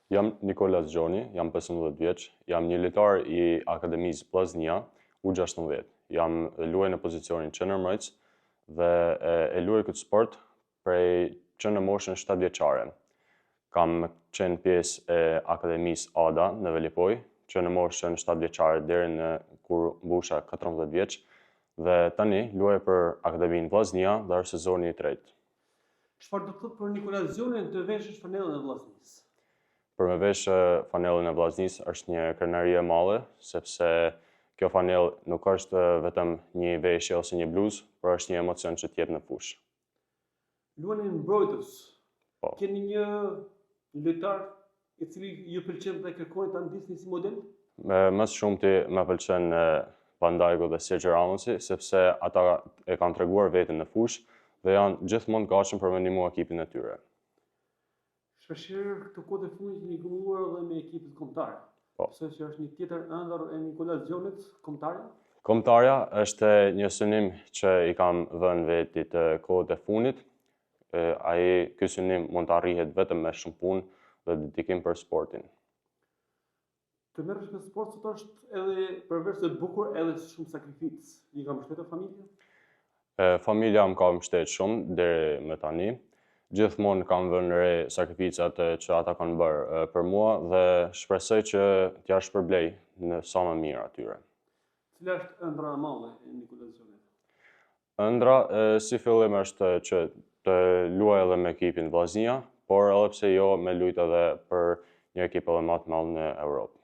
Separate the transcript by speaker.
Speaker 1: Jam Nikolas Gjoni, jam 15 vjeç, jam një lojtar i Akademisë Vllaznia U16. Luaj në pozicionin qendërmbrojtës dhe e luaj këtë sport prej që në moshën 7 vjeçare. Kam qenë pjesë e Akademisë ADA në Velipoj, që në moshën 7 vjeçare deri në kur mbusha 14 vjeç, dhe tani luaj për Akademinë Vllaznia dhe është sezoni i tretë.
Speaker 2: Çfarë do të thotë për Nikolas Gjonin të veshësh fanellën e Vllaznisë?
Speaker 1: Për me veshë fanellën e Vllaznisë është një krenari e madhe, sepse kjo fanellë nuk është vetëm një veshje ose një bluzë, por është një emocion që t'jep në fushë.
Speaker 2: Luani mbrojtës.
Speaker 1: Po.
Speaker 2: Keni një lojtar i cili ju pëlqen dhe kërkoni ta ndisni si model?
Speaker 1: Më së shumti më pëlqen Van Dijku dhe Sergio Ramosi, sepse ata e kanë treguar veten në fushë dhe janë gjithmonë të gatshëm për me ndihmu ekipin e tyre.
Speaker 2: Shpesh këtë kohë të fundit jeni gëmuar edhe me ekipet kombëtare.
Speaker 1: Po.
Speaker 2: Pse që është një tjetër ëndër e Nikolas Gjonit, kombëtarja?
Speaker 1: Kombëtarja është një synim që i kam vënë vetit kohët e fundit. Ky synim mund të arrihet vetëm me shumë punë dhe dedikim për sportin.
Speaker 2: Të merresh me sport sot është edhe përveç se të bukur edhe shumë sakrificë. I ka mbështetur familja?
Speaker 1: Familja më ka mbështetur shumë deri më tani. Gjithmonë kam vënë re sakrificat që ata kanë bërë për mua dhe shpresoj që t'ja shpërblej në sa më mirë atyre.
Speaker 2: Cila është ëndra e madhe e Nikolas Gjonit?
Speaker 1: Ëndra si fillim është që të luaj edhe me ekipin Vllaznia, por edhe pse jo me lujt edhe për një ekip edhe më të madh në Europë.